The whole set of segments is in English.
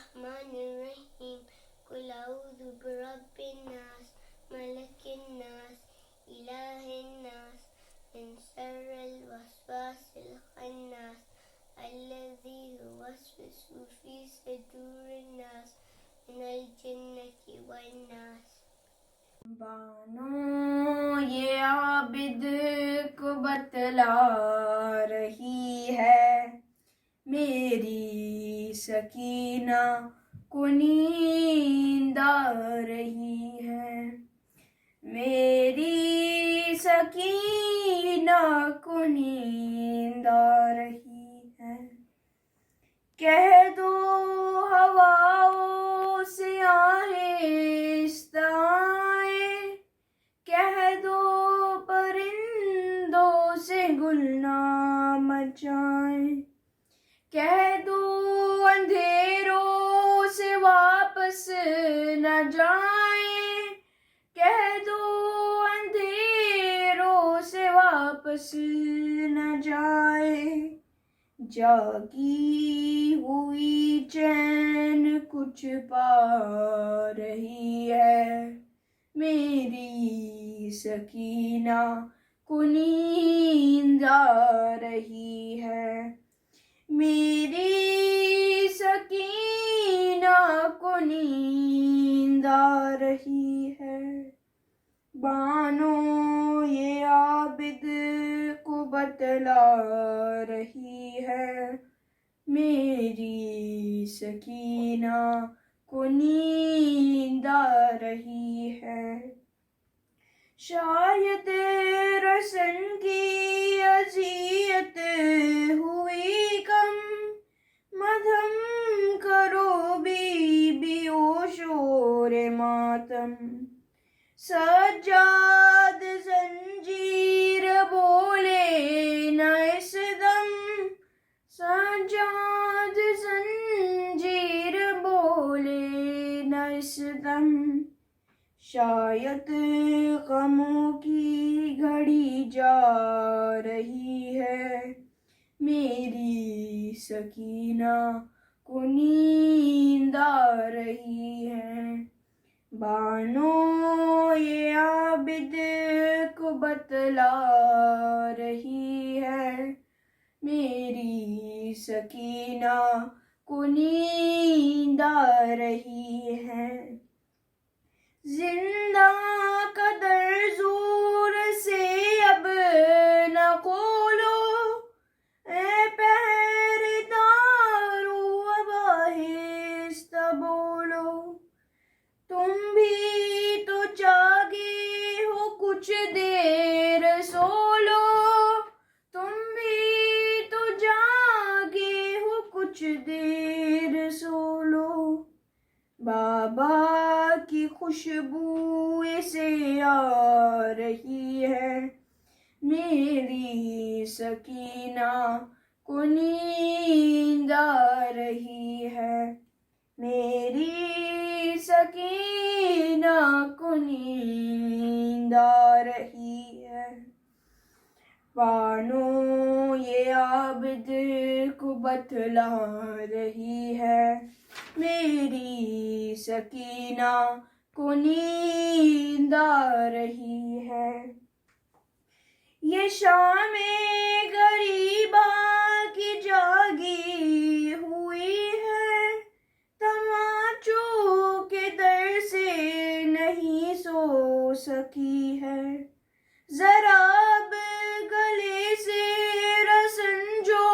बिस्मिल्लाहिर्रहमानिर्रहीम कुल औज़ु बिरब्बिन्नास मलिकिन्नास इलाहिन्नास मिन शर्रिल वस्वासिल खन्नास अल्लज़ी युवस्विसु फ़ी सुदूरिन्नास मिनल जिन्नति वन्नास। बानो ये आबिद को बतला रही है, मेरी सकीना को नींद आ रही है, मेरी सकीना को नींद आ रही है। कह दो हवाओं से आहिस्ता आए, कह दो परिंदों से गुलना मचाए, कह दो अंधेरों से वापस न जाए, कह दो अंधेरों से वापस न जाए। जागी हुई चैन कुछ पा रही है, मेरी सकीना को नींद आ रही है, मेरी सकीना को नींद आ रही है। बानो ये आबिद को बतला रही है, मेरी सकीना को नींद आ रही है। शायद रसन की अज़ियत हुई कम, मधम करो बीबी ओ शोरे मातम। सज्जाद जंजीर बोले न इस दम, सज्जाद जंजीर बोले न इस दम। शायद गमों की घड़ी जा रही है, मेरी सकीना को नींद आ रही है। बानो ये आबिद को बतला रही है, मेरी सकीना को नींद आ रही है। जिंदा कदर जोर से अब न खोलो, ए पहरेदारो अब आहिस्ता बोलो। तुम भी तो जागे हो कुछ देर सो लो, तुम भी तो जागे हो कुछ देर सो लो। बाबा की खुशबू से आ रही है, मेरी सकीना को नींद आ रही है, मेरी सकीना को नींद आ रही है। बानो ये आबिद को बतला रही है, मेरी सकीना को नींद आ रही है। ये शामे गरीबा की जागी हुई है, तमाचों के दर से नहीं सो सकी है। जरा अब गले से रसन जो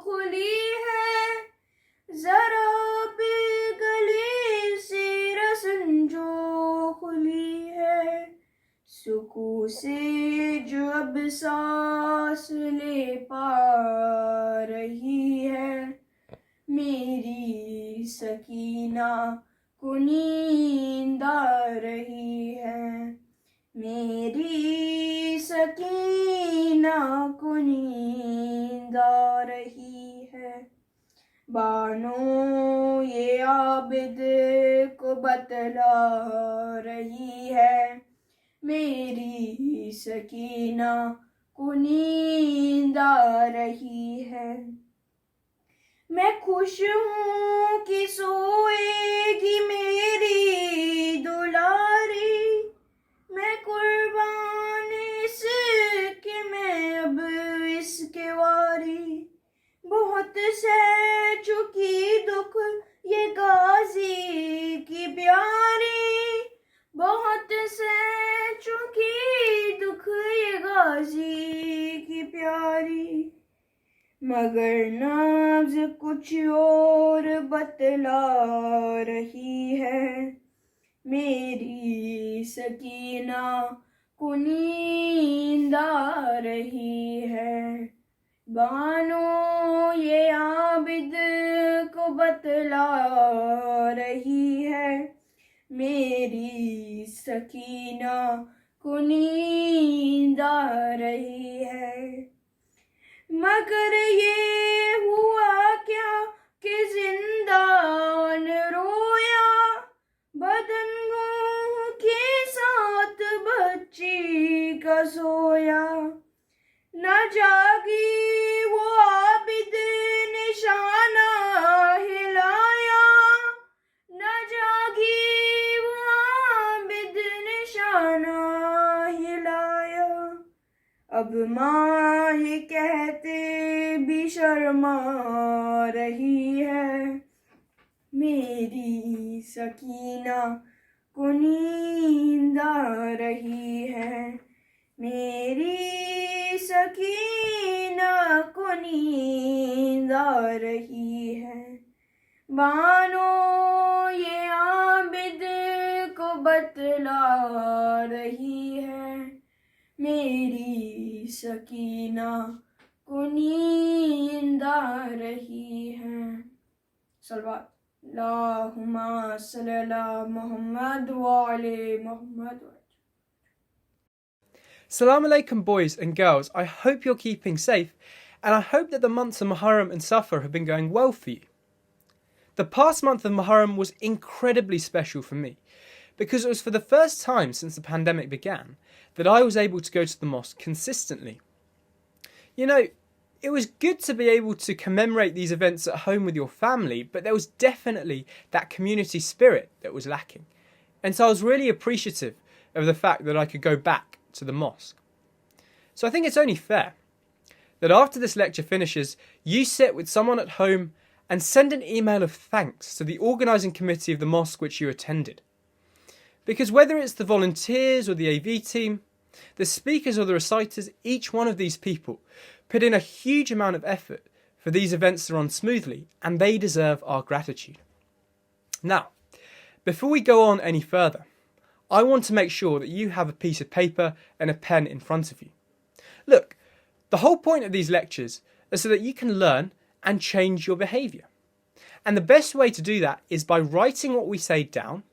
खुली है, जरा अब गले से रसन जो खुली है। सुकून से जो अब सांस ले पा रही है, मेरी सकीना को नींद आ रही है, मेरी सकीना को नींद आ रही है। बानो ये आबिद को बतला रही है, मेरी सकीना को नींद आ रही है। मैं खुश हूँ कि सोएगी मेरी दुलारी, मैं कुर्बान इसके मैं अब इसके वारी। बहुत सह चुकी दुख ये गाजी की प्यारी, बहुत सह चुकी दुख ये गाजी की प्यारी। मगर नब्ज़ कुछ और बतला रही है, मेरी सकीना को नींद आ रही है। बानो ये आबिद को बतला रही है, मेरी सकीना को नींद आ रही है। मगर ये हुआ क्या कि जिंदान रोया, बदन गूं के साथ बच्ची का सोया। न जागी वो आबिद निशाना हिलाया, न जागी वो आबिद निशाना हिलाया। अब माँ ये कहते भी शर्मा रही है, मेरी सकीना को नींद आ रही है, मेरी सकीना को नींद आ रही है। बानो ये आबिद को बतला रही है, मेरी सकीना को नींद आ रही है। सलवात अल्लाहुम्मा सल्ली अला मुहम्मद व अले Muhammad. Assalamu alaikum, boys and girls. I hope you're keeping safe, and I hope that the months of Muharram and Safar have been going well for you. The past month of Muharram was incredibly special for me, because it was for the first time since the pandemic began that I was able to go to the mosque consistently. You know, it was good to be able to commemorate these events at home with your family, but there was definitely that community spirit that was lacking. And so I was really appreciative of the fact that I could go back to the mosque. So I think it's only fair that after this lecture finishes, you sit with someone at home and send an email of thanks to the organising committee of the mosque which you attended. Because whether it's the volunteers or the AV team, the speakers or the reciters, each one of these people put in a huge amount of effort for these events to run smoothly, and they deserve our gratitude. Now, before we go on any further, I want to make sure that you have a piece of paper and a pen in front of you. Look, the whole point of these lectures is so that you can learn and change your behaviour. And the best way to do that is by writing what we say down,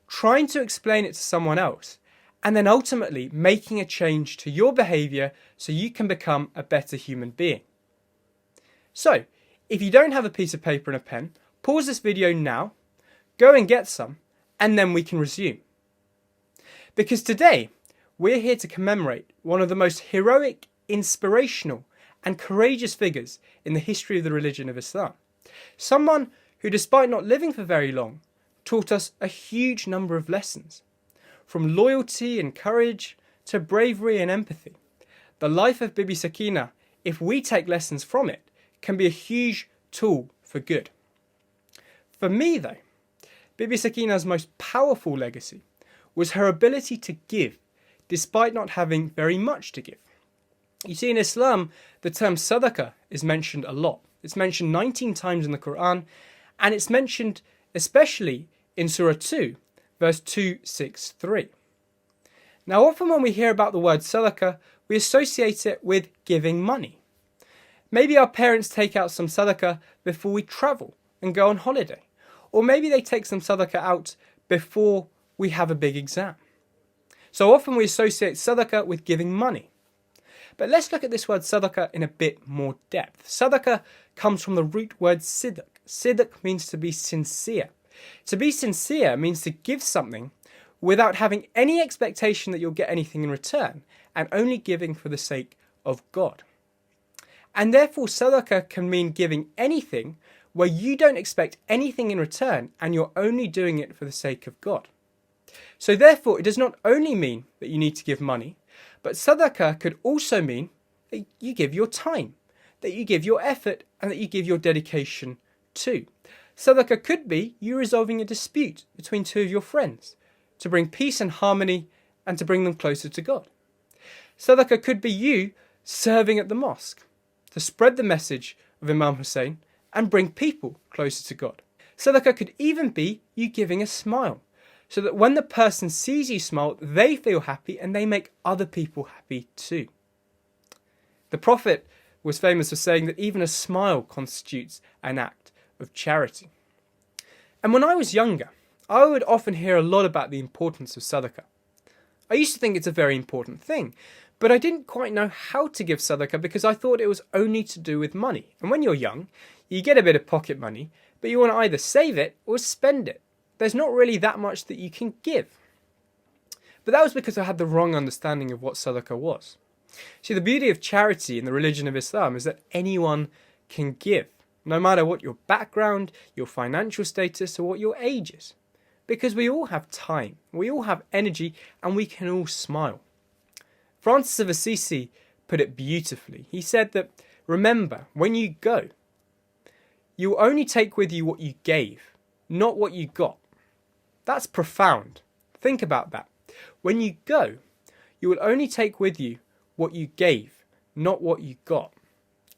trying to explain it to someone else, and then ultimately making a change to your behaviour so you can become a better human being. So, if you don't have a piece of paper and a pen, pause this video now, go and get some, and then we can resume. Because today, we're here to commemorate one of the most heroic, inspirational, and courageous figures in the history of the religion of Islam. Someone who, despite not living for very long, taught us a huge number of lessons. From loyalty and courage to bravery and empathy. The life of Bibi Sakina, if we take lessons from it, can be a huge tool for good. For me though, Bibi Sakina's most powerful legacy was her ability to give, despite not having very much to give. You see, in Islam, the term sadaqah is mentioned a lot. It's mentioned 19 times in the Quran, and it's mentioned especially in Surah 2, verse 263. Now, often when we hear about the word sadaqah, we associate it with giving money. Maybe our parents take out some sadaqah before we travel and go on holiday. Or maybe they take some sadaqah out before we have a big exam. So often we associate sadaqah with giving money. But let's look at this word sadaqah in a bit more depth. Sadaqah comes from the root word sidq. Sidq means to be sincere. To be sincere means to give something without having any expectation that you'll get anything in return, and only giving for the sake of God. And therefore, sadaqah can mean giving anything where you don't expect anything in return and you're only doing it for the sake of God. So therefore, it does not only mean that you need to give money, but sadaqah could also mean that you give your time, that you give your effort, and that you give your dedication too. Sadaqah could be you resolving a dispute between two of your friends to bring peace and harmony and to bring them closer to God. Sadaqah could be you serving at the mosque to spread the message of Imam Hussein and bring people closer to God. Sadaqah could even be you giving a smile, so that when the person sees you smile, they feel happy and they make other people happy too. The Prophet was famous for saying that even a smile constitutes an act of charity. And when I was younger, I would often hear a lot about the importance of sadaqah. I used to think it's a very important thing, but I didn't quite know how to give sadaqah because I thought it was only to do with money. And when you're young, you get a bit of pocket money, but you want to either save it or spend it. There's not really that much that you can give. But that was because I had the wrong understanding of what sadaqah was. See, the beauty of charity in the religion of Islam is that anyone can give, no matter what your background, your financial status, or what your age is. Because we all have time, we all have energy, and we can all smile. Francis of Assisi put it beautifully. He said that, remember, when you go, you will only take with you what you gave, not what you got. That's profound. Think about that. When you go, you will only take with you what you gave, not what you got.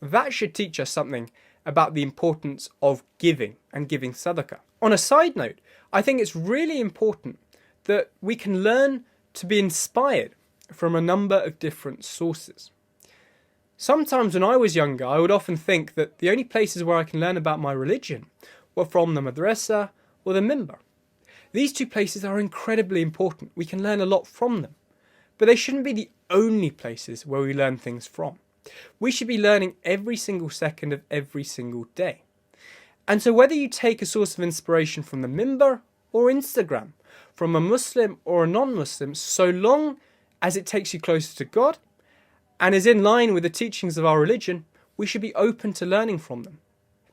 That should teach us something about the importance of giving and giving sadaqah. On a side note, I think it's really important that we can learn to be inspired from a number of different sources. Sometimes when I was younger, I would often think that the only places where I can learn about my religion were from the madrasa or the minbar. These two places are incredibly important. We can learn a lot from them. But they shouldn't be the only places where we learn things from. We should be learning every single second of every single day. And so whether you take a source of inspiration from the minbar or Instagram, from a Muslim or a non-Muslim, so long as it takes you closer to God and is in line with the teachings of our religion, we should be open to learning from them.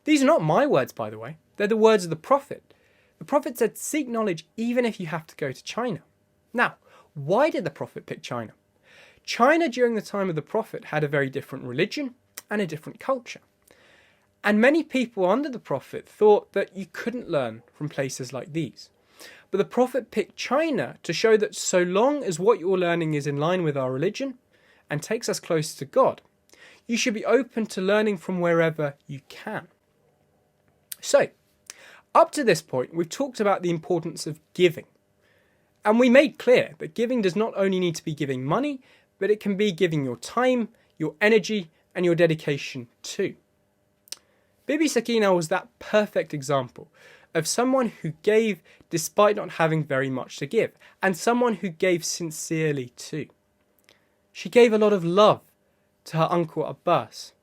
These are not my words, by the way. They're the words of the Prophet. The Prophet said, seek knowledge even if you have to go to China. Now, why did the Prophet pick China? China during the time of the Prophet had a very different religion and a different culture. And many people under the Prophet thought that you couldn't learn from places like these. But the Prophet picked China to show that so long as what you're learning is in line with our religion and takes us closer to God, you should be open to learning from wherever you can. So, up to this point, we've talked about the importance of giving. And we made clear that giving does not only need to be giving money, but it can be giving your time, your energy, and your dedication too. Bibi Sakina was that perfect example of someone who gave despite not having very much to give, and someone who gave sincerely too. She gave a lot of love to her uncle Abbas,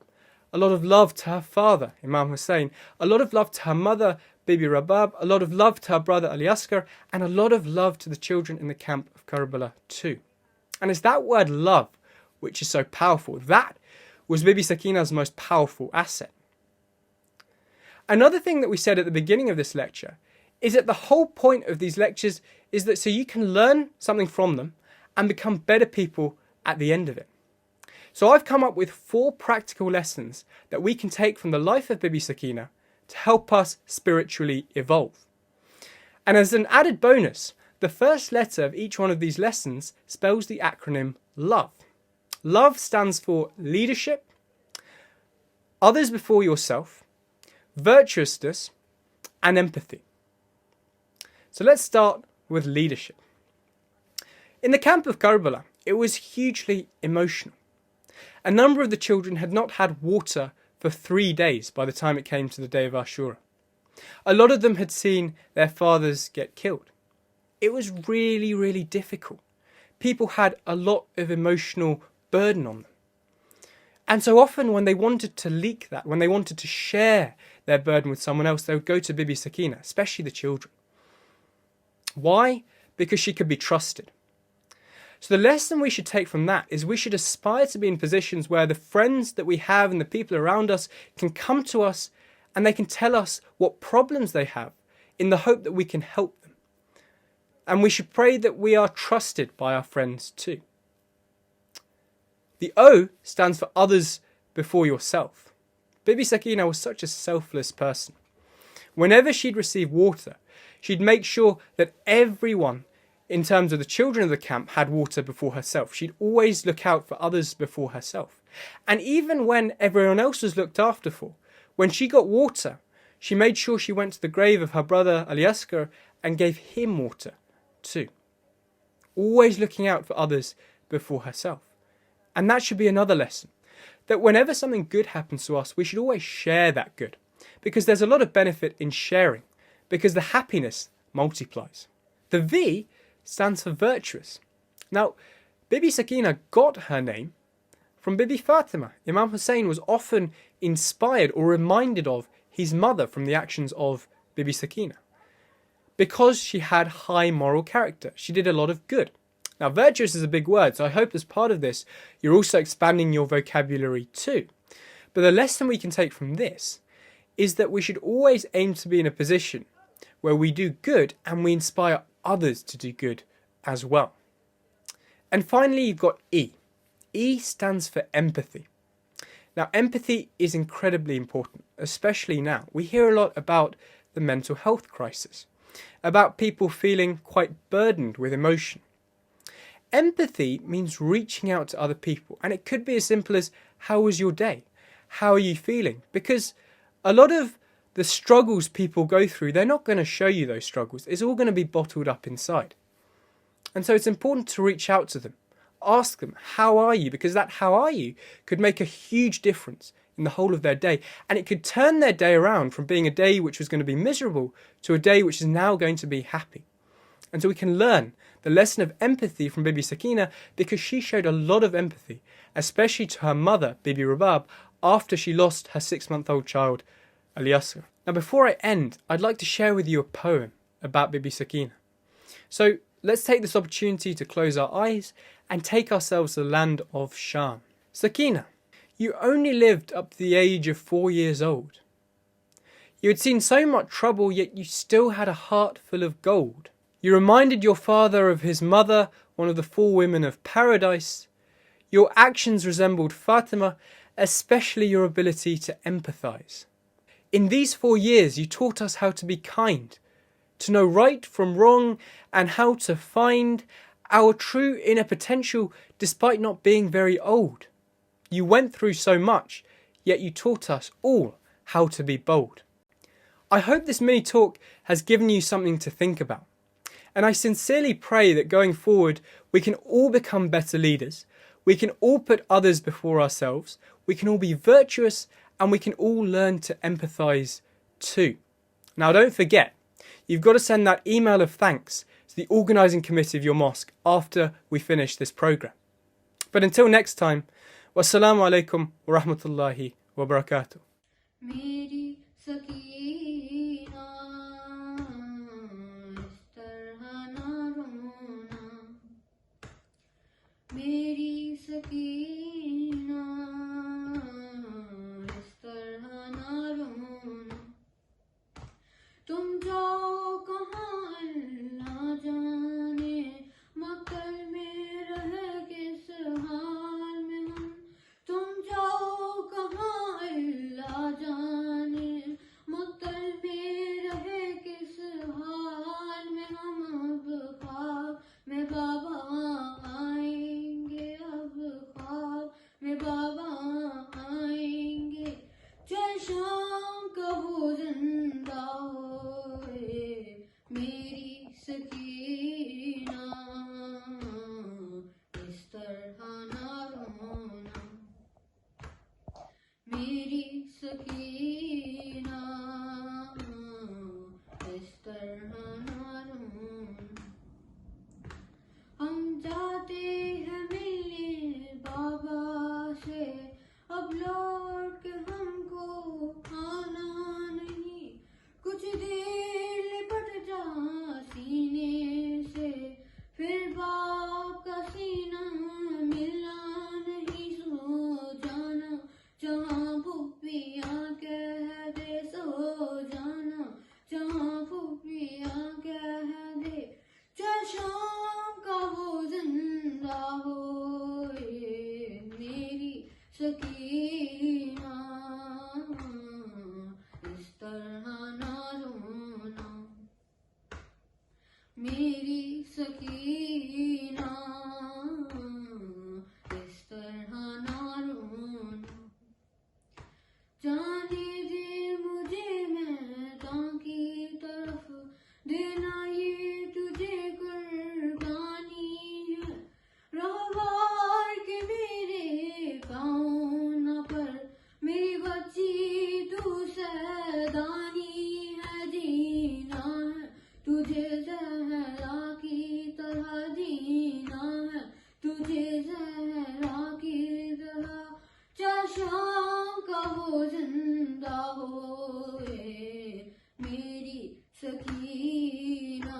a lot of love to her father, Imam Hussein, a lot of love to her mother, Bibi Rabab, a lot of love to her brother Ali Asghar, and a lot of love to the children in the camp of Karbala too. And it's that word love which is so powerful. That was Bibi Sakina's most powerful asset. Another thing that we said at the beginning of this lecture is that the whole point of these lectures is that so you can learn something from them and become better people at the end of it. So I've come up with 4 practical lessons that we can take from the life of Bibi Sakina to help us spiritually evolve. And as an added bonus, the first letter of each one of these lessons spells the acronym LOVE. LOVE stands for leadership, others before yourself, virtuousness, and empathy. So let's start with leadership. In the camp of Karbala, it was hugely emotional. A number of the children had not had water for 3 days by the time it came to the day of Ashura. A lot of them had seen their fathers get killed. It was really, really difficult. People had a lot of emotional burden on them. And so often when they wanted to leak that, when they wanted to share their burden with someone else, they would go to Bibi Sakina, especially the children. Why? Because she could be trusted. So the lesson we should take from that is we should aspire to be in positions where the friends that we have and the people around us can come to us and they can tell us what problems they have in the hope that we can help them. And we should pray that we are trusted by our friends too. The O stands for others before yourself. Bibi Sakina was such a selfless person. Whenever she'd receive water, she'd make sure that everyone, in terms of the children of the camp, had water before herself. She'd always look out for others before herself. And even when everyone else was looked after for, when she got water, she made sure she went to the grave of her brother Aliaskar and gave him water too. Always looking out for others before herself. And that should be another lesson, that whenever something good happens to us, we should always share that good, because there's a lot of benefit in sharing, because the happiness multiplies. The V stands for virtuous. Now, Bibi Sakina got her name from Bibi Fatima. Imam Hussein was often inspired or reminded of his mother from the actions of Bibi Sakina, because she had high moral character. She did a lot of good. Now, virtuous is a big word, so I hope as part of this, you're also expanding your vocabulary too. But the lesson we can take from this is that we should always aim to be in a position where we do good and we inspire others to do good as well. And finally, you've got E. E stands for empathy. Now, empathy is incredibly important, especially now. We hear a lot about the mental health crisis, about people feeling quite burdened with emotion. Empathy means reaching out to other people, and it could be as simple as, how was your day? How are you feeling? Because a lot of the struggles people go through, they're not going to show you those struggles. It's all going to be bottled up inside. And so it's important to reach out to them. Ask them, how are you? Because that how are you could make a huge difference in the whole of their day. And it could turn their day around from being a day which was going to be miserable to a day which is now going to be happy. And so we can learn the lesson of empathy from Bibi Sakina, because she showed a lot of empathy, especially to her mother, Bibi Rubab, after she lost her 6-month-old child, Aliaskar. Now, before I end, I'd like to share with you a poem about Bibi Sakina. So let's take this opportunity to close our eyes and take ourselves to the land of Sham. Sakina, you only lived up to the age of 4 years old. You had seen so much trouble, yet you still had a heart full of gold. You reminded your father of his mother, one of the 4 women of paradise. Your actions resembled Fatima, especially your ability to empathize. In these 4 years, you taught us how to be kind, to know right from wrong, and how to find our true inner potential despite not being very old. You went through so much, yet you taught us all how to be bold. I hope this mini talk has given you something to think about. And I sincerely pray that going forward, we can all become better leaders. We can all put others before ourselves. We can all be virtuous, and we can all learn to empathise too. Now, don't forget, you've got to send that email of thanks to the organising committee of your mosque after we finish this programme. But until next time, wassalamu alaikum wa rahmatullahi wa barakatuh. मेरी सकीना इस तरह ना रोना तुम जाओ कहाँ अल्लाह जाने मक्कर में रह किस हाल में हम तुम जाओ कहाँ अल्लाह जाने मक्कर में रह किस हाल में हम अब ख्वाब में बाबा में बाबा आएंगे जय शाम कहो जिंदा होए मेरी सकीना इस तरह ना रोना मेरी सकीना इस तरह ना रोना हम जाते हैं मिलने बाबा से अब लौट के हमको आना नहीं कुछ देर लिपट जा सीने से नादानी है जीना है, तुझे ज़हरा की तरह जीना है, तुझे ज़हरा की तरह। शाम का वो जिंदा होए मेरी सकीना,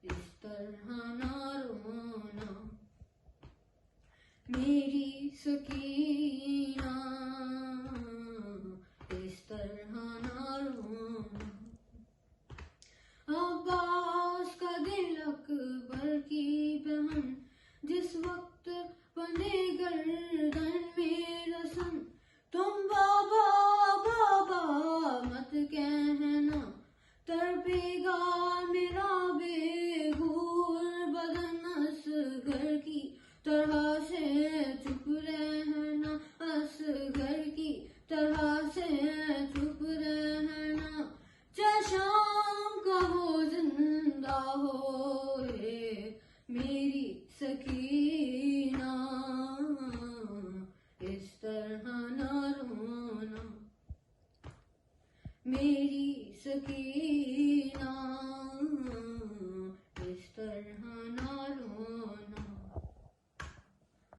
इस तरह ना रोना मेरी सकीना, इस तरह ना रोना। अब्बास का दिल अकबर की बहन, जिस वक्त बने गर्दन में रसन, तुम बाबा बाबा मत कहना, तड़पेगा मेरा बेगूर बदन। असगर की तरह से चुप रहना, असगर की तरह से चुप रहना। शाम का वो जिंदा होए मेरी सकीना, इस तरह ना रोना मेरी सकीना।